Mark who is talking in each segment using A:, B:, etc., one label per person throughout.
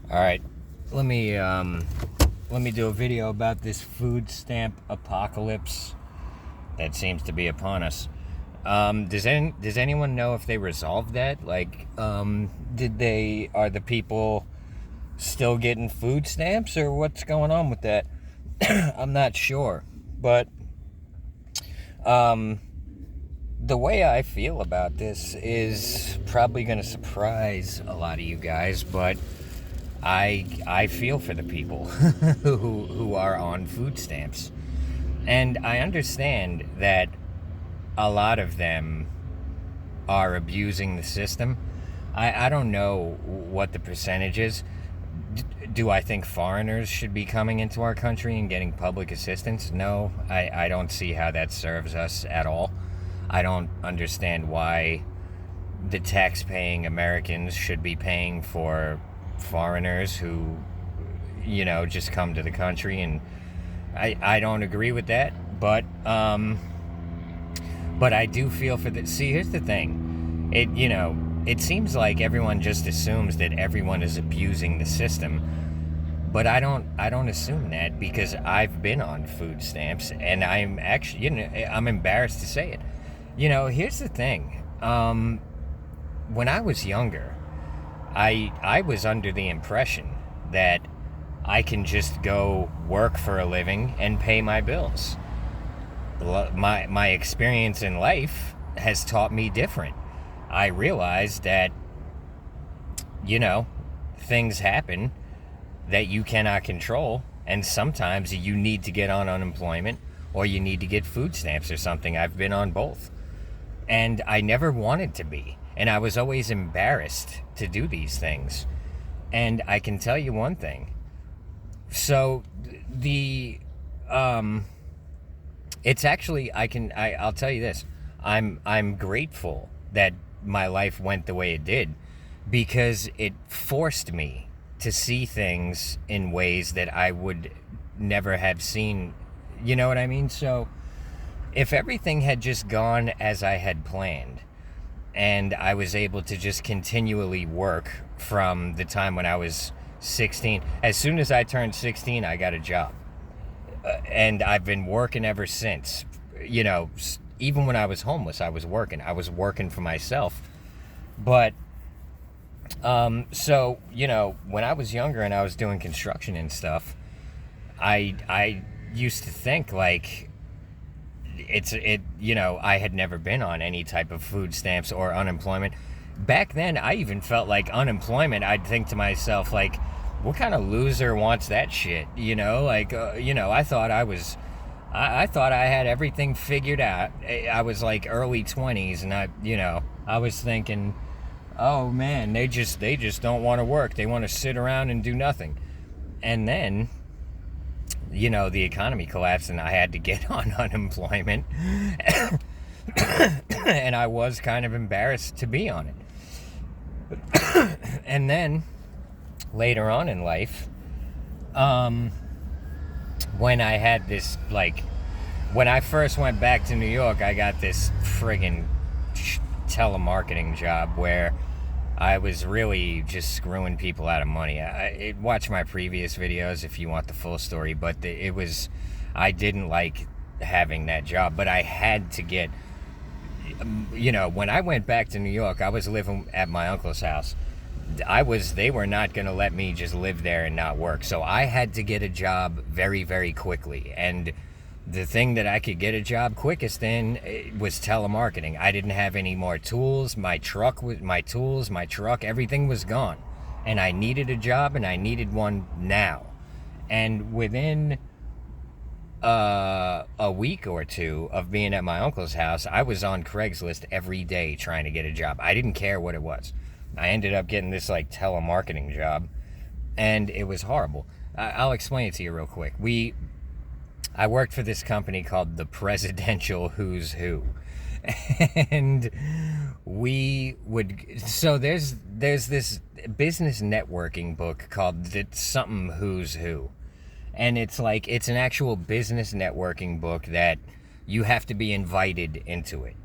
A: All right, let me do a video about this food stamp apocalypse that seems to be upon us. Does anyone know if they resolved that? Like, are the people still getting food stamps, or what's going on with that? I'm not sure, but the way I feel about this is probably going to surprise a lot of you guys, but I feel for the people who are on food stamps. And I understand that a lot of them are abusing the system. I don't know what the percentage is. Do I think foreigners should be coming into our country and getting public assistance? No, I don't see how that serves us at all. I don't understand why the tax-paying Americans should be paying for foreigners who, just come to the country, and I don't agree with that. But I do feel for the. See, here's the thing. It seems like everyone just assumes that everyone is abusing the system. But I don't assume that, because I've been on food stamps, and I'm actually, I'm embarrassed to say it. Here's the thing. When I was younger, I was under the impression that I can just go work for a living and pay my bills. My experience in life has taught me different. I realized that, things happen that you cannot control, and sometimes you need to get on unemployment or you need to get food stamps or something. I've been on both. And I never wanted to be. And I was always embarrassed to do these things. And I can tell you one thing. So it's actually, I'll tell you this. I'm grateful that my life went the way it did, because it forced me to see things in ways that I would never have seen. You know what I mean? So if everything had just gone as I had planned, and I was able to just continually work from the time when I was 16, as soon as I turned 16, I got a job. And I've been working ever since. Even when I was homeless, I was working. I was working for myself. But, so, when I was younger and I was doing construction and stuff, I used to think, like, I had never been on any type of food stamps or unemployment. Back then, I even felt like unemployment, I'd think to myself, like, what kind of loser wants that shit? I thought I thought I had everything figured out. I was like early 20s, and I was thinking, oh man, they just don't want to work. They want to sit around and do nothing. And then, the economy collapsed and I had to get on unemployment. And I was kind of embarrassed to be on it. And then later on in life, when I had this, when I first went back to New York, I got this friggin' telemarketing job where I was really just screwing people out of money. Watch my previous videos if you want the full story, but I didn't like having that job, but I had to get, when I went back to New York, I was living at my uncle's house. They were not going to let me just live there and not work. So I had to get a job very, very quickly. And the thing that I could get a job quickest in was telemarketing. I didn't have any more tools. My truck, everything was gone. And I needed a job, and I needed one now. And within a week or two of being at my uncle's house, I was on Craigslist every day trying to get a job. I didn't care what it was. I ended up getting this telemarketing job, and it was horrible. I'll explain it to you real quick. I worked for this company called the Presidential Who's Who, and there's this business networking book called something Who's Who, and it's an actual business networking book that you have to be invited into it,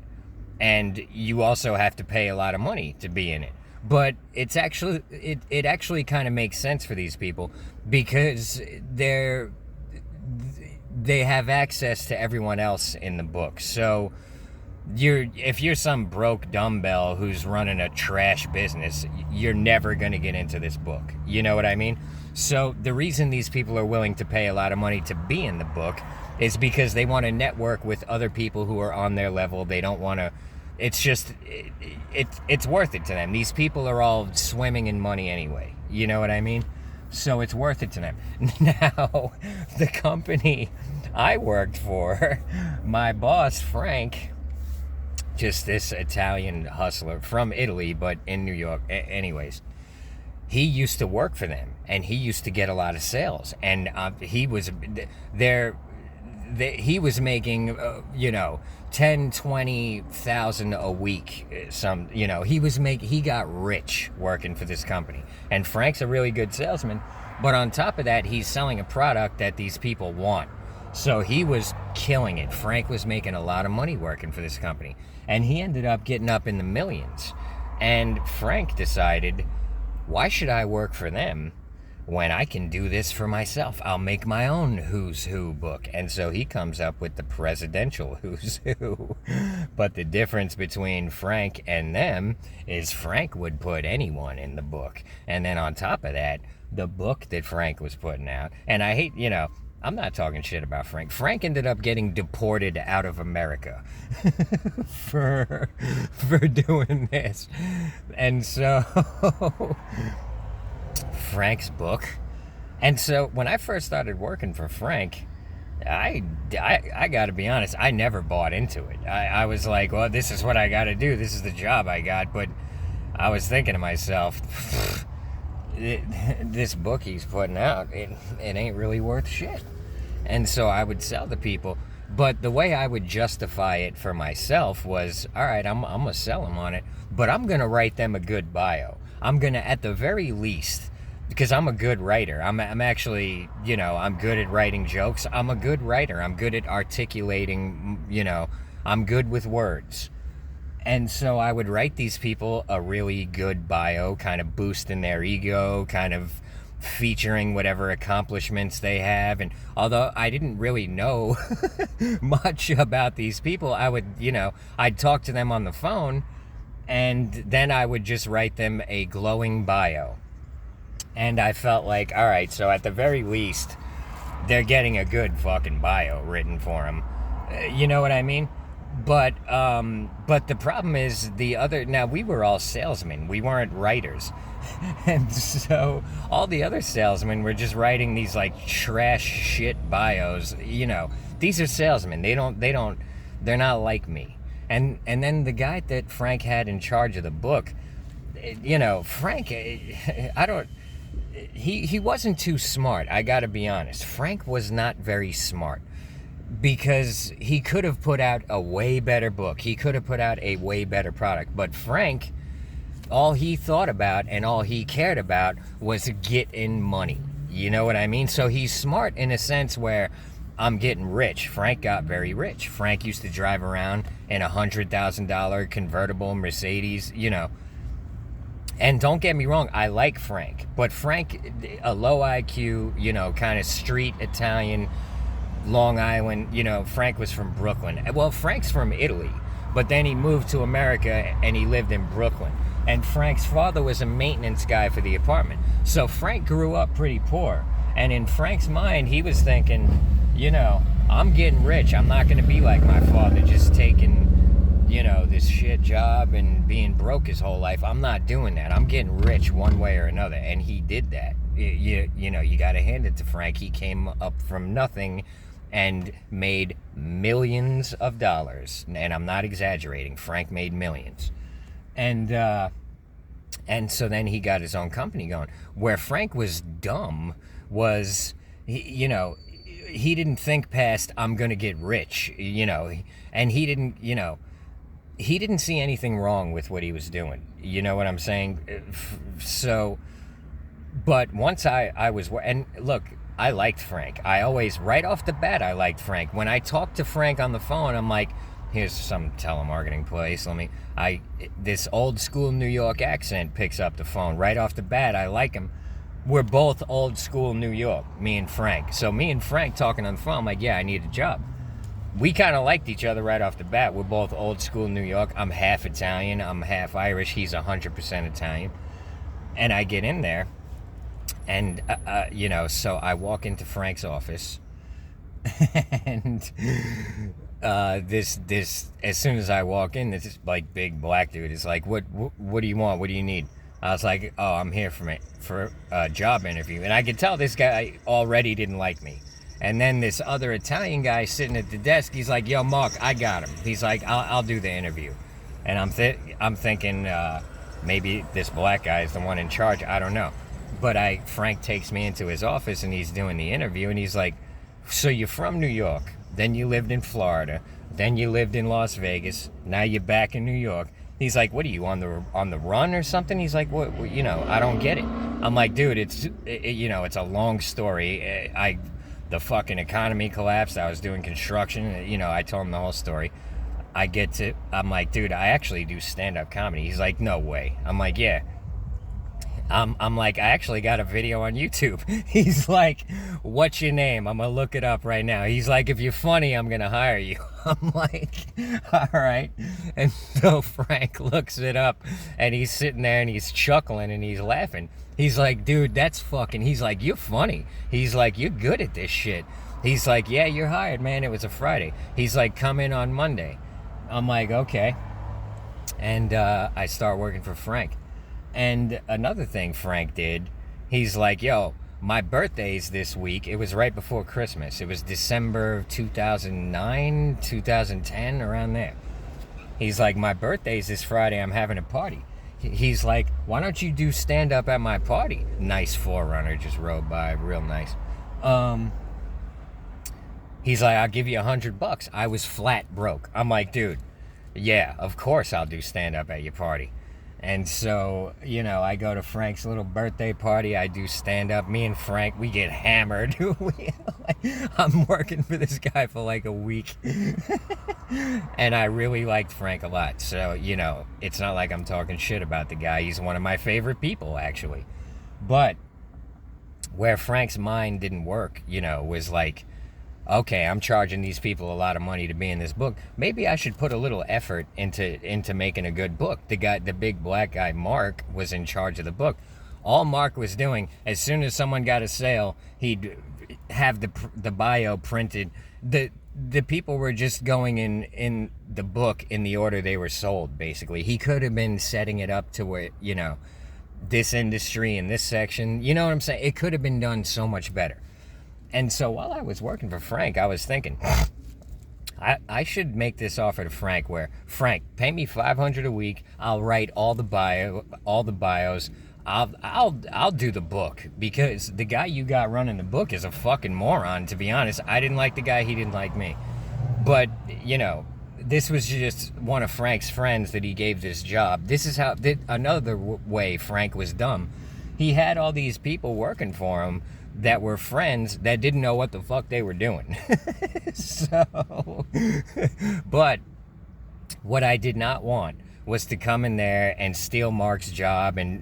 A: and you also have to pay a lot of money to be in it. But it actually kind of makes sense for these people because they have access to everyone else in the book. So if you're some broke dumbbell who's running a trash business, you're never going to get into this book. You know what I mean? So the reason these people are willing to pay a lot of money to be in the book is because they want to network with other people who are on their level. They don't want to. It's just it's worth it to them. These people are all swimming in money anyway. You know what I mean? So it's worth it to them. Now, the company I worked for, my boss Frank, just this Italian hustler from Italy, but in New York. Anyways, he used to work for them, and he used to get a lot of sales, and he was there. He was making, 10,000-20,000 a week. He got rich working for this company. And Frank's a really good salesman, but on top of that, he's selling a product that these people want. So he was killing it. Frank was making a lot of money working for this company, and he ended up getting up in the millions. And Frank decided, why should I work for them when I can do this for myself? I'll make my own Who's Who book. And so he comes up with the presidential Who's Who. But the difference between Frank and them is Frank would put anyone in the book. And then on top of that, the book that Frank was putting out, and I hate, I'm not talking shit about Frank. Frank ended up getting deported out of America for doing this. And so Frank's book. And so when I first started working for Frank, I got to be honest, I never bought into it. I was like, well, this is what I got to do. This is the job I got. But I was thinking to myself, this book he's putting out, it ain't really worth shit. And so I would sell to people. But the way I would justify it for myself was, all right, I'm going to sell them on it, but I'm going to write them a good bio. I'm going to, at the very least, because I'm a good writer. I'm actually, I'm good at writing jokes. I'm a good writer. I'm good at articulating, I'm good with words. And so I would write these people a really good bio, kind of boosting their ego, kind of featuring whatever accomplishments they have. And although I didn't really know much about these people, I would, I'd talk to them on the phone, and then I would just write them a glowing bio. And I felt like, all right, so at the very least, they're getting a good fucking bio written for them. You know what I mean? But the problem is now we were all salesmen. We weren't writers. And so all the other salesmen were just writing these like trash shit bios. These are salesmen. They're not like me. And then the guy that Frank had in charge of the book, Frank, he wasn't too smart. I gotta be honest. Frank was not very smart. Because he could have put out a way better book. He could have put out a way better product. But Frank, all he thought about and all he cared about was getting money. You know what I mean? So he's smart in a sense where I'm getting rich. Frank got very rich. Frank used to drive around in a $100,000 convertible Mercedes, And don't get me wrong, I like Frank. But Frank, a low IQ, kind of street Italian, Long Island, Frank was from Brooklyn. Well, Frank's from Italy, but then he moved to America and he lived in Brooklyn. And Frank's father was a maintenance guy for the apartment. So Frank grew up pretty poor. And in Frank's mind, he was thinking, I'm getting rich. I'm not going to be like my father, just taking, this shit job and being broke his whole life. I'm not doing that. I'm getting rich one way or another. And he did that. You got to hand it to Frank. He came up from nothing and made millions of dollars. And I'm not exaggerating. Frank made millions. And so then he got his own company going. Where Frank was dumb was, he didn't think past, I'm going to get rich, and he didn't see anything wrong with what he was doing. You know what I'm saying? So, but once I was, and look, I liked Frank. I always, right off the bat, I liked Frank. When I talked to Frank on the phone, I'm like, here's some telemarketing place. This old school New York accent picks up the phone right off the bat. I like him. We're both old school New York, me and Frank. So me and Frank talking on the phone, I'm like, yeah, I need a job. We kind of liked each other right off the bat. We're both old school New York. I'm half Italian. I'm half Irish. He's 100% Italian. And I get in there, and, so I walk into Frank's office, and this as soon as I walk in, this like big black dude is like, what do you want? What do you need? I was like, oh, I'm here for a job interview. And I could tell this guy already didn't like me. And then this other Italian guy sitting at the desk, he's like, yo, Mark, I got him. He's like, I'll do the interview. And I'm thinking maybe this black guy is the one in charge. I don't know. But Frank takes me into his office, and he's doing the interview, and he's like, so you're from New York, then you lived in Florida, then you lived in Las Vegas, now you're back in New York. He's like, what are you, on the run or something? He's like, what I don't get it. I'm like, dude, it's a long story. The fucking economy collapsed. I was doing construction. I told him the whole story. I'm like, dude, I actually do stand-up comedy. He's like, no way. I'm like, yeah. I'm like, I actually got a video on YouTube. He's like, what's your name? I'm going to look it up right now. He's like, if you're funny, I'm going to hire you. I'm like, all right. And so Frank looks it up, and he's sitting there, and he's chuckling, and he's laughing. He's like, dude, that's fucking, he's like, you're funny. He's like, you're good at this shit. He's like, yeah, you're hired, man. It was a Friday. He's like, come in on Monday. I'm like, okay. And I start working for Frank. And another thing Frank did, he's like, yo, my birthday's this week. It was right before Christmas. It was December 2009, 2010, around there. He's like, my birthday's this Friday. I'm having a party. He's like, why don't you do stand-up at my party? Nice 4Runner just rode by, real nice. He's like, I'll give you $100. I was flat broke. I'm like, dude, yeah, of course I'll do stand-up at your party. And so, I go to Frank's little birthday party. I do stand-up. Me and Frank, we get hammered. I'm working for this guy for like a week. And I really liked Frank a lot. So, it's not like I'm talking shit about the guy. He's one of my favorite people, actually. But where Frank's mind didn't work, was like, okay, I'm charging these people a lot of money to be in this book. Maybe I should put a little effort into making a good book. The big black guy, Mark, was in charge of the book. All Mark was doing, as soon as someone got a sale, he'd have the bio printed. The people were just going in the book in the order they were sold, basically. He could have been setting it up to where, this industry in this section, you know what I'm saying? It could have been done so much better. And so while I was working for Frank, I was thinking, I should make this offer to Frank where, Frank, pay me $500 a week. I'll write all the bios. I'll do the book, because the guy you got running the book is a fucking moron, to be honest. I didn't like the guy. He didn't like me. But, this was just one of Frank's friends that he gave this job. This is how, another way Frank was dumb. He had all these people working for him that were friends that didn't know what the fuck they were doing. But what I did not want was to come in there and steal Mark's job, and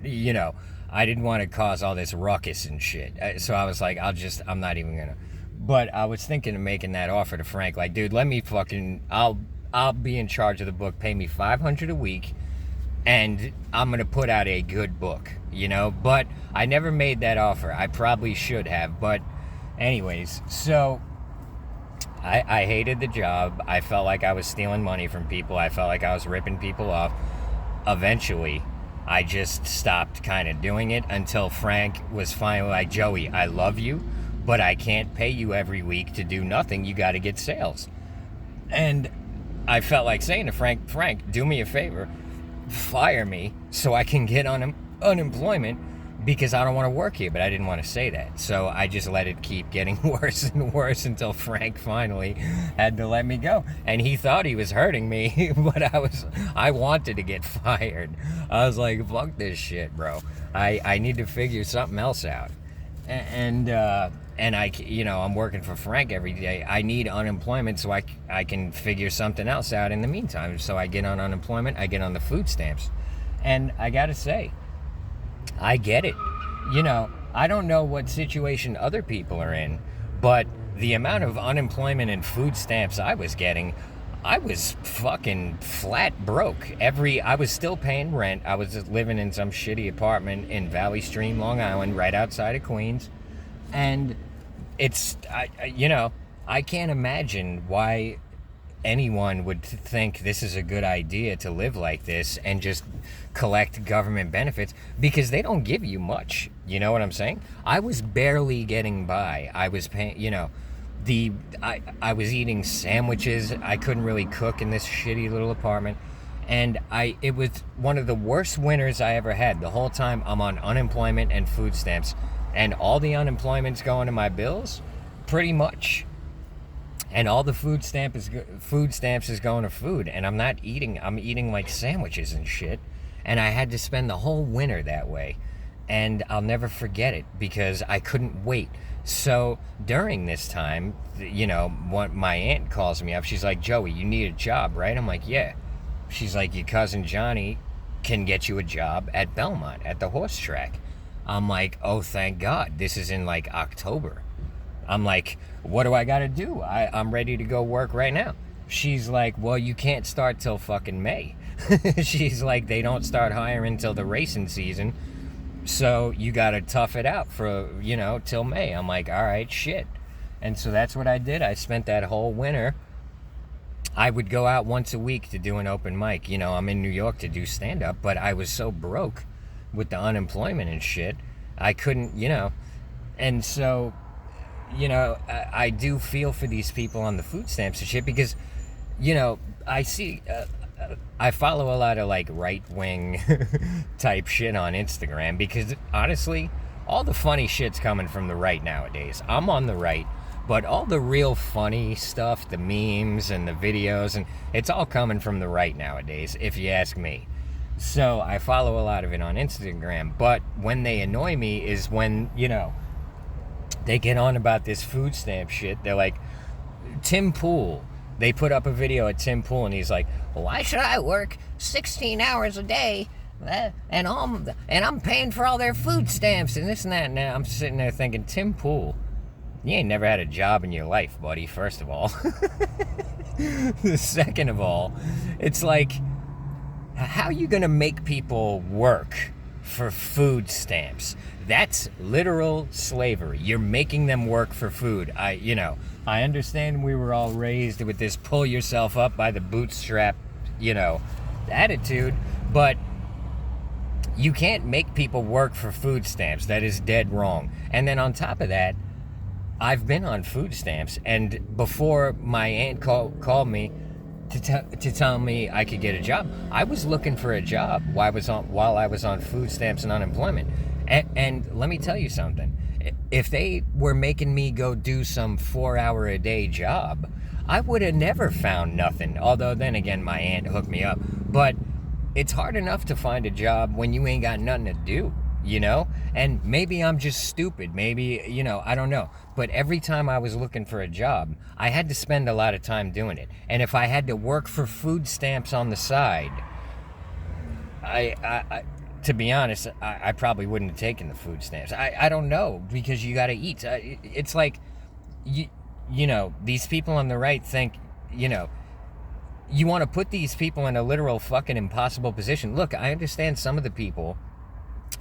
A: I didn't want to cause all this ruckus and shit. So I was like, I'm not even gonna. But I was thinking of making that offer to Frank, like, dude, I'll be in charge of the book, pay me $500 a week, and I'm gonna put out a good book, but I never made that offer. I probably should have, but anyways, so I hated the job. I felt like I was stealing money from people. I felt like I was ripping people off. Eventually, I just stopped kind of doing it until Frank was finally like, Joey, I love you, but I can't pay you every week to do nothing. You got to get sales. And I felt like saying to Frank, do me a favor, fire me so I can get unemployment, because I don't want to work here. But I didn't want to say that, so I just let it keep getting worse and worse until Frank finally had to let me go. And he thought he was hurting me, but I wanted to get fired. I was like, fuck this shit, bro. I need to figure something else out. And and I'm working for Frank every day. I need unemployment so I can figure something else out in the meantime. So I get on unemployment, I get on the food stamps. And I gotta say, I get it. I don't know what situation other people are in, but the amount of unemployment and food stamps I was getting, I was fucking flat broke. I was still paying rent. I was just living in some shitty apartment in Valley Stream, Long Island, right outside of Queens. And I can't imagine why anyone would think this is a good idea to live like this and just collect government benefits, because they don't give you much. You know what I'm saying? I was barely getting by. I was paying, I was eating sandwiches. I couldn't really cook in this shitty little apartment. And it was one of the worst winters I ever had. The whole time I'm on unemployment and food stamps. And all the unemployment's going to my bills, pretty much. And all the food stamps is going to food. And I'm not eating. I'm eating like sandwiches and shit. And I had to spend the whole winter that way. And I'll never forget it because I couldn't wait. So during this time, my aunt calls me up. She's like, Joey, you need a job, right? I'm like, yeah. She's like, your cousin Johnny can get you a job at Belmont at the horse track. I'm like, oh, thank God. This is in like October. I'm like, what do I got to do? I'm ready to go work right now. She's like, well, you can't start till fucking May. She's like, they don't start hiring till the racing season. So you got to tough it out for, till May. I'm like, all right, shit. And so that's what I did. I spent that whole winter. I would go out once a week to do an open mic. I'm in New York to do stand-up, but I was so broke with the unemployment and shit. I couldn't, And so, I do feel for these people on the food stamps and shit because, I see... I follow a lot of like right-wing type shit on Instagram because honestly, all the funny shit's coming from the right nowadays. I'm on the right, but all the real funny stuff, the memes and the videos, and it's all coming from the right nowadays, if you ask me. So I follow a lot of it on Instagram, but when they annoy me is when, they get on about this food stamp shit. They're like, Tim Pool. They put up a video at Tim Pool, and he's like, why should I work 16 hours a day and I'm paying for all their food stamps and this and that? And now I'm sitting there thinking, Tim Pool, you ain't never had a job in your life, buddy, first of all. Second of all, it's like, how are you going to make people work for food stamps? That's literal slavery. You're making them work for food. I understand we were all raised with this pull yourself up by the bootstrap, attitude, but you can't make people work for food stamps. That is dead wrong. And then on top of that, I've been on food stamps, and before my aunt called me to tell me I could get a job, I was looking for a job while I was on food stamps and unemployment. And let me tell you something. If they were making me go do some 4-hour-a-day job, I would have never found nothing. Although then again, my aunt hooked me up. But it's hard enough to find a job when you ain't got nothing to do, And maybe I'm just stupid. Maybe, I don't know. But every time I was looking for a job, I had to spend a lot of time doing it. And if I had to work for food stamps on the side, I to be honest, I probably wouldn't have taken the food stamps. I don't know, because you got to eat. It's like, these people on the right think, you want to put these people in a literal fucking impossible position. Look, I understand some of the people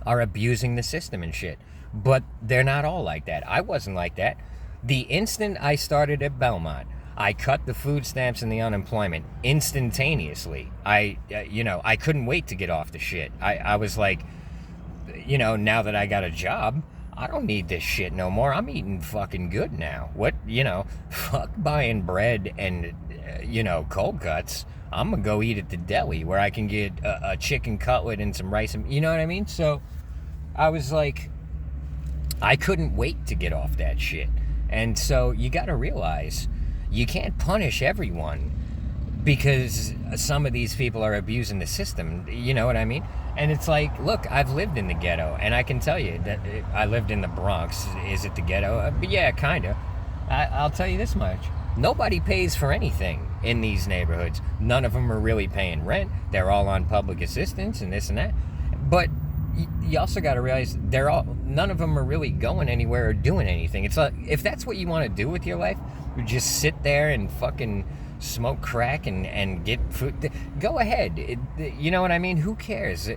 A: are abusing the system and shit, but they're not all like that. I wasn't like that. The instant I started at Belmont, I cut the food stamps and the unemployment instantaneously. I couldn't wait to get off the shit. I was like, now that I got a job, I don't need this shit no more. I'm eating fucking good now. What, fuck buying bread and, cold cuts. I'm going to go eat at the deli where I can get a chicken cutlet and some rice. And, you know what I mean? So I was like, I couldn't wait to get off that shit. And so you got to realize, you can't punish everyone because some of these people are abusing the system, you know what I mean? And it's like, look, I've lived in the ghetto, and I can tell you that I lived in the Bronx. Is it the ghetto? But yeah, kind of. I'll tell you this much. Nobody pays for anything in these neighborhoods. None of them are really paying rent. They're all on public assistance and this and that. But you also got to realize none of them are really going anywhere or doing anything. It's like, if that's what you want to do with your life, you just sit there and fucking smoke crack and get food, go ahead. You know what I mean? Who cares?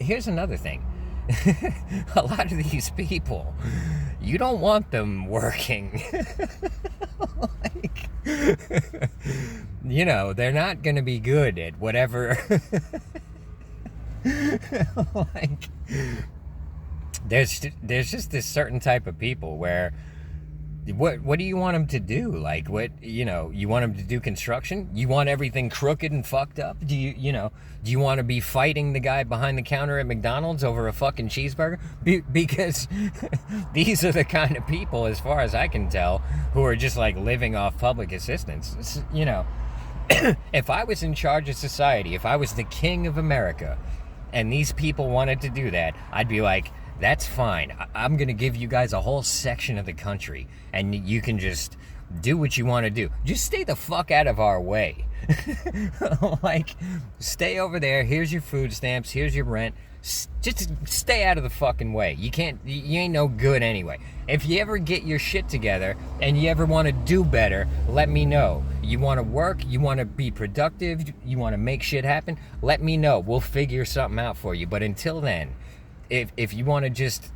A: Here's another thing. A lot of these people, you don't want them working. Like, you know, they're not going to be good at whatever. Like, there's just this certain type of people where what do you want them to do? Like, what, you know, you want them to do construction? You want everything crooked and fucked up? Do you want to be fighting the guy behind the counter at McDonald's over a fucking cheeseburger? Because these are the kind of people, as far as I can tell, who are just like living off public assistance. You know, if I was in charge of society, if I was the king of America, and these people wanted to do that, I'd be like, that's fine. I'm going to give you guys a whole section of the country, and you can just do what you want to do. Just stay the fuck out of our way. Like, stay over there. Here's your food stamps. Here's your rent. Just stay out of the fucking way. You ain't no good anyway. If you ever get your shit together and you ever want to do better, let me know. You want to work, you want to be productive, you want to make shit happen, let me know. We'll figure something out for you. But until then, if you want to just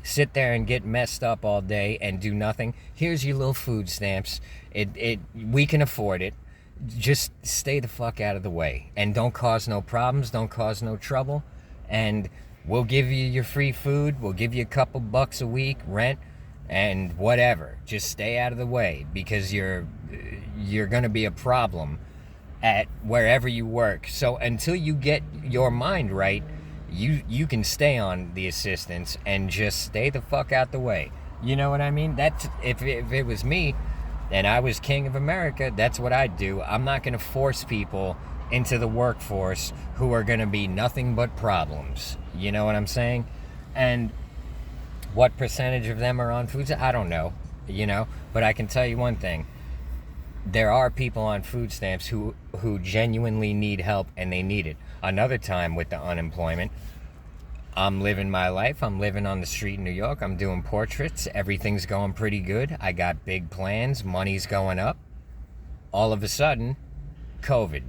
A: sit there and get messed up all day and do nothing, here's your little food stamps. We can afford it. Just stay the fuck out of the way and don't cause no problems, don't cause no trouble, and we'll give you your free food, we'll give you a couple bucks a week rent and whatever. Just stay out of the way, because you're gonna be a problem at wherever you work. So until you get your mind right, you can stay on the assistance and just stay the fuck out the way. You know what I mean? That's if it was me and I was king of America, that's what I'd do. I'm not going to force people into the workforce who are going to be nothing but problems. You know what I'm saying? And what percentage of them are on food stamps? I don't know, you know? But I can tell you one thing. There are people on food stamps who genuinely need help, and they need it. Another time with the unemployment, I'm living my life. I'm living on the street in New York. I'm doing portraits. Everything's going pretty good. I got big plans. Money's going up. All of a sudden, COVID.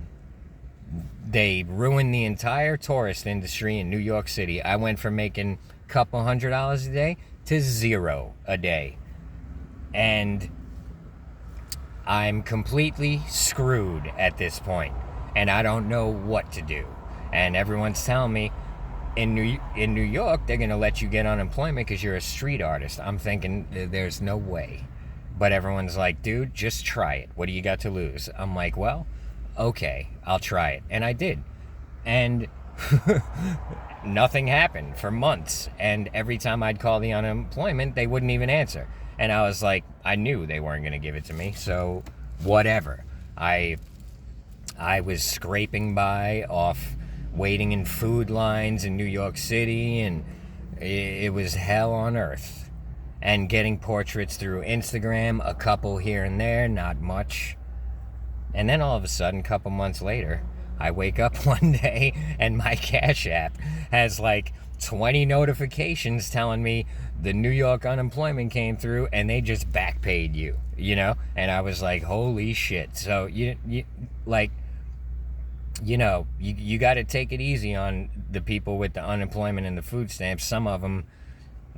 A: They ruined the entire tourist industry in New York City. I went from making a couple $100 a day to $0 a day. And I'm completely screwed at this point. And I don't know what to do. And everyone's telling me, in New York, they're going to let you get unemployment because you're a street artist. I'm thinking, there's no way. But everyone's like, dude, just try it. What do you got to lose? I'm like, well, okay, I'll try it. And I did. And nothing happened for months. And every time I'd call the unemployment, they wouldn't even answer. And I was like, I knew they weren't going to give it to me. So whatever. I was scraping by off waiting in food lines in New York City, and it was hell on earth. And getting portraits through Instagram, a couple here and there, not much. And then all of a sudden, a couple months later, I wake up one day and my Cashapp has like 20 notifications telling me the New York unemployment came through and they just back paid you, you know? And I was like, holy shit. So you got to take it easy on the people with the unemployment and the food stamps. Some of them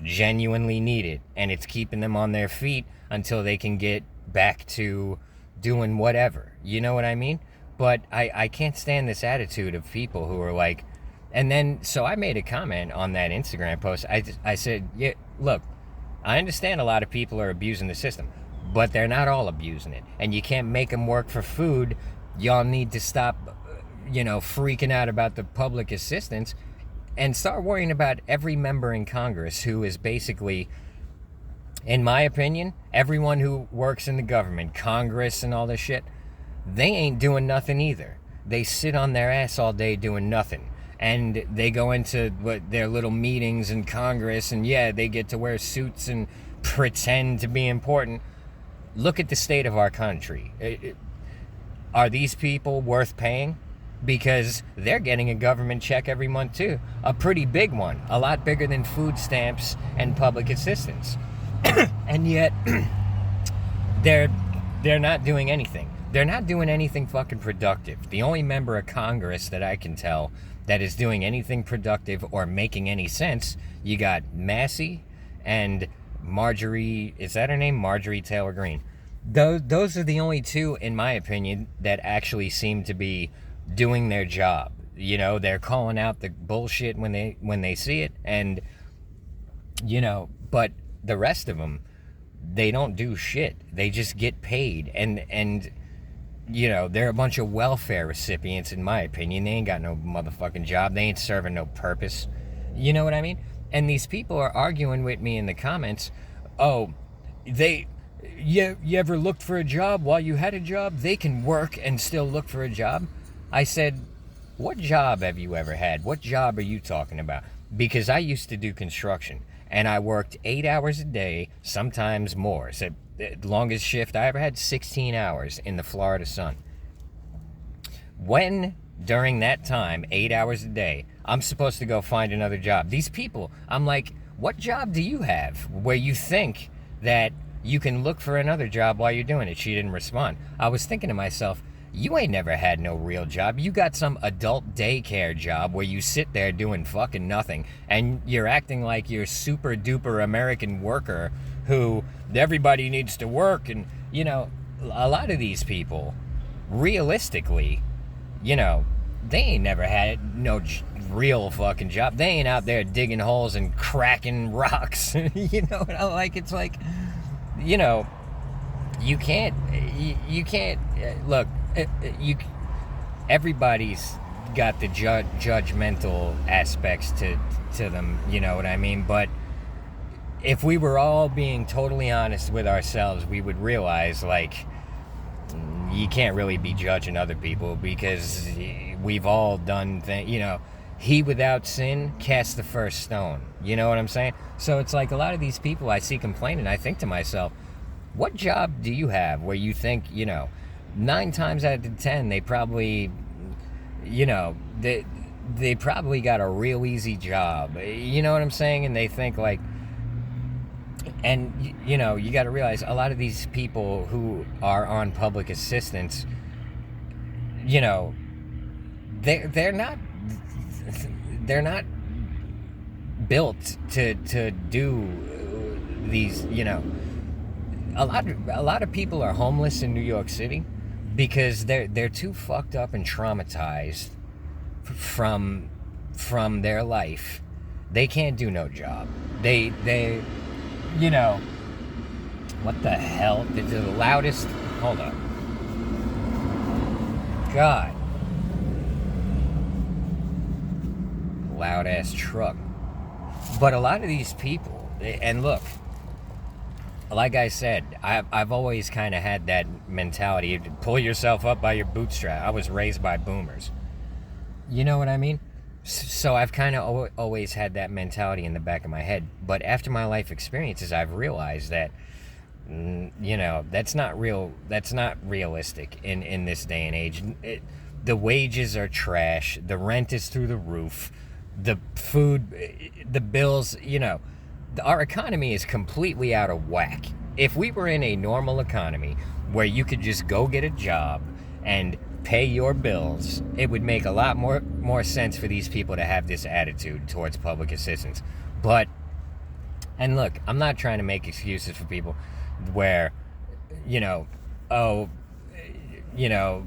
A: genuinely need it, and it's keeping them on their feet until they can get back to doing whatever. You know what I mean? But I can't stand this attitude of people who are like, and then, so I made a comment on that Instagram post. I said, yeah, look, I understand a lot of people are abusing the system, but they're not all abusing it. And you can't make them work for food. Y'all need to stop freaking out about the public assistance and start worrying about every member in Congress who is basically, in my opinion, everyone who works in the government, Congress and all this shit, they ain't doing nothing either. They sit on their ass all day doing nothing. And they go into their little meetings in Congress, and yeah, they get to wear suits and pretend to be important. Look at the state of our country. Are these people worth paying? Because they're getting a government check every month too. A pretty big one. A lot bigger than food stamps and public assistance. And yet, they're not doing anything. They're not doing anything fucking productive. The only member of Congress that I can tell that is doing anything productive or making any sense, you got Massey and Marjorie, is that her name? Marjorie Taylor Greene. Those are the only two, in my opinion, that actually seem to be doing their job. You know, they're calling out the bullshit when they see it, and, you know, but the rest of them, they don't do shit. They just get paid, and you know, they're a bunch of welfare recipients, in my opinion. They ain't got no motherfucking job. They ain't serving no purpose. You know what I mean? And these people are arguing with me in the comments. Oh, you ever looked for a job while you had a job? They can work and still look for a job. I said, what job have you ever had? What job are you talking about? Because I used to do construction, and I worked 8 hours a day, sometimes more. So the longest shift I ever had, 16 hours in the Florida sun. When, during that time, 8 hours a day, I'm supposed to go find another job. These people, I'm like, what job do you have where you think that you can look for another job while you're doing it? She didn't respond. I was thinking to myself, you ain't never had no real job. You got some adult daycare job where you sit there doing fucking nothing, and you're acting like you're super duper American worker who everybody needs to work. And, you know, a lot of these people, realistically, you know, they ain't never had no real fucking job. They ain't out there digging holes and cracking rocks. You know what I like? It's like, you know, you can't look, everybody's got the judgmental aspects to them, you know what I mean? But if we were all being totally honest with ourselves, we would realize, like, you can't really be judging other people, because we've all done things, you know, he without sin cast the first stone, you know what I'm saying? So it's like, a lot of these people I see complaining, I think to myself, what job do you have where you think, you know, 9 times out of 10, they probably, you know, they probably got a real easy job, you know what I'm saying? And they think, like, and, you know, you got to realize, a lot of these people who are on public assistance, you know, they're not built to do these, you know. A lot of people are homeless in New York City because they're too fucked up and traumatized from their life. They can't do no job. They you know, what the hell? The loudest, hold up. God. Loud ass truck. But a lot of these people, and look, like I said, I've always kind of had that mentality to pull yourself up by your bootstrap. I was raised by boomers. You know what I mean? So I've kind of always had that mentality in the back of my head. But after my life experiences, I've realized that, you know, that's not realistic in this day and age. The wages are trash. The rent is through the roof. The food, the bills, you know, our economy is completely out of whack. If we were in a normal economy where you could just go get a job and pay your bills, it would make a lot more sense for these people to have this attitude towards public assistance. But, and look, I'm not trying to make excuses for people where, you know, oh, you know,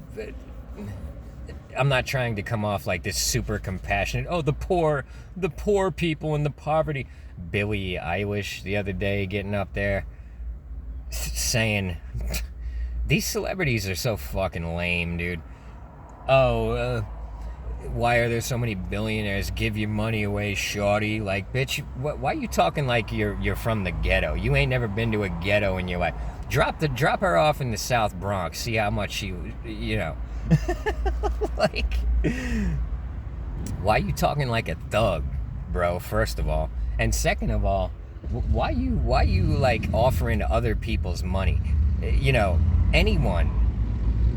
A: I'm not trying to come off like this super compassionate, oh, the poor people and the poverty. Billie Eilish the other day getting up there saying, these celebrities are so fucking lame, dude. Oh, why are there so many billionaires? Give your money away, shorty. Like, bitch, why are you talking like you're from the ghetto? You ain't never been to a ghetto in your life. Drop her off in the South Bronx. See how much she, like, why you talking like a thug, bro? First of all, and second of all, why you like offering other people's money? Anyone.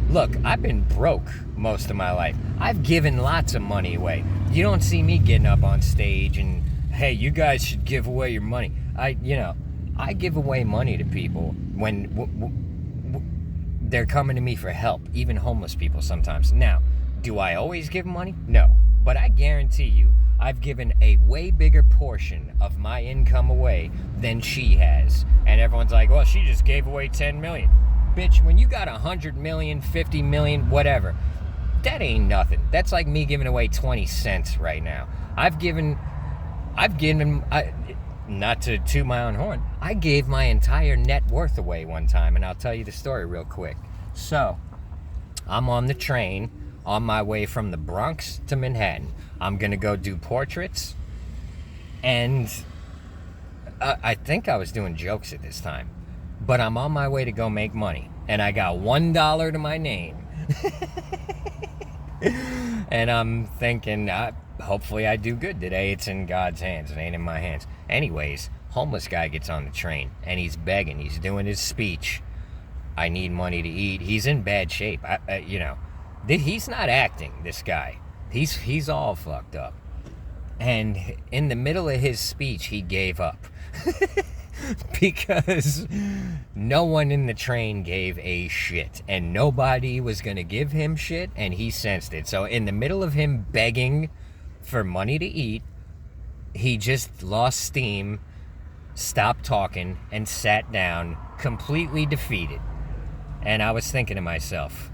A: Look, I've been broke most of my life. I've given lots of money away. You don't see me getting up on stage and, hey, you guys should give away your money. I give away money to people when they're coming to me for help, even homeless people sometimes. Now, do I always give money? No. But I guarantee you, I've given a way bigger portion of my income away than she has. And everyone's like, well, she just gave away 10 million. Bitch, when you got 100 million, 50 million, whatever, that ain't nothing. That's like me giving away 20 cents right now. I've given, not to toot my own horn, I gave my entire net worth away one time, and I'll tell you the story real quick. So, I'm on the train on my way from the Bronx to Manhattan. I'm gonna go do portraits, and I think I was doing jokes at this time. But I'm on my way to go make money. And I got $1 to my name. And I'm thinking, hopefully I do good today. It's in God's hands. It ain't in my hands. Anyways, homeless guy gets on the train. And he's begging. He's doing his speech. I need money to eat. He's in bad shape. He's not acting, this guy. He's all fucked up. And in the middle of his speech, he gave up. Because no one in the train gave a shit, and nobody was gonna give him shit, and he sensed it. So in the middle of him begging for money to eat, he just lost steam, stopped talking, and sat down, completely defeated. And I was thinking to myself,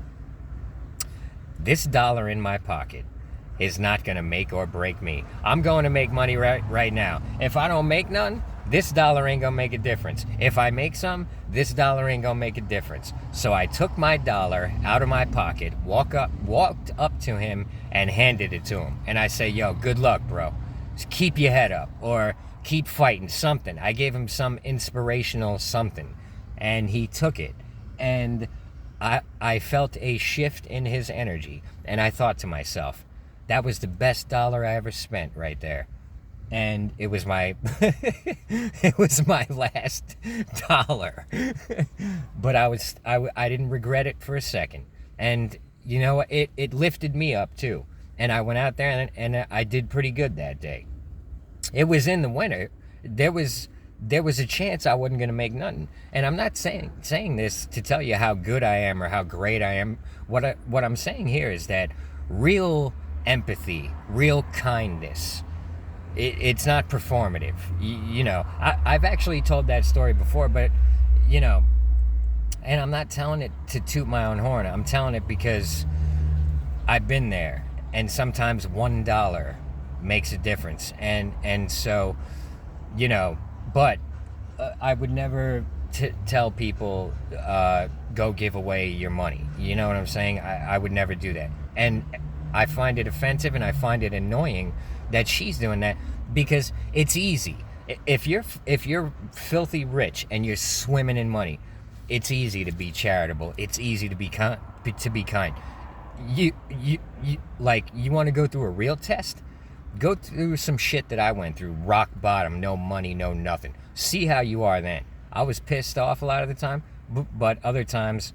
A: this dollar in my pocket is not gonna make or break me. I'm going to make money right now. If I don't make none, this dollar ain't gonna make a difference. If I make some, this dollar ain't gonna make a difference. So I took my dollar out of my pocket, walked up to him, and handed it to him. And I say, yo, good luck, bro. Just keep your head up, or keep fighting, something. I gave him some inspirational something, and he took it. And I felt a shift in his energy, and I thought to myself, that was the best dollar I ever spent right there. And it was my it was my last dollar. But I didn't regret it for a second. And it lifted me up too. And I went out there and I did pretty good that day. It was in the winter. There was a chance I wasn't gonna make nothing. And I'm not saying this to tell you how good I am or how great I am. What I'm saying here is that real empathy, real kindness, it's not performative. I've actually told that story before, but and I'm not telling it to toot my own horn. I'm telling it because I've been there, and sometimes $1 makes a difference. And so, but I would never tell people go give away your money. You know what I'm saying? I would never do that. And I find it offensive, and I find it annoying that she's doing that, because it's easy. If you're filthy rich and you're swimming in money, it's easy to be charitable. It's easy to be kind. You want to go through a real test? Go through some shit that I went through. Rock bottom, no money, no nothing. See how you are then. I was pissed off a lot of the time, but other times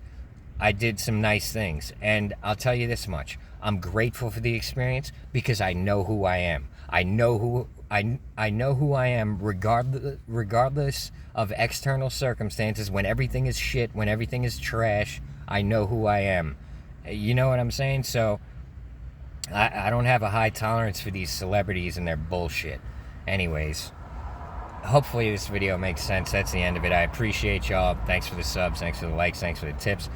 A: I did some nice things. And I'll tell you this much. I'm grateful for the experience because I know who I am. I know who I am regardless of external circumstances. When everything is shit, when everything is trash, I know who I am. You know what I'm saying? So I don't have a high tolerance for these celebrities and their bullshit. Anyways, hopefully this video makes sense. That's the end of it. I appreciate y'all. Thanks for the subs. Thanks for the likes. Thanks for the tips.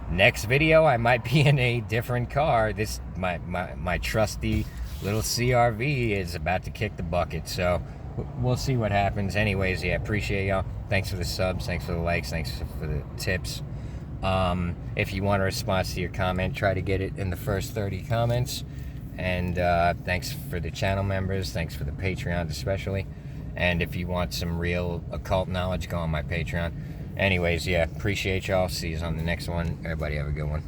A: Next video, I might be in a different car. This my trusty little CRV is about to kick the bucket. So we'll see what happens. Anyways, yeah, appreciate y'all. Thanks for the subs. Thanks for the likes. Thanks for the tips. If you want a response to your comment, try to get it in the first 30 comments. And thanks for the channel members. Thanks for the Patreons especially. And if you want some real occult knowledge, go on my Patreon. Anyways, yeah, appreciate y'all. See you on the next one. Everybody have a good one.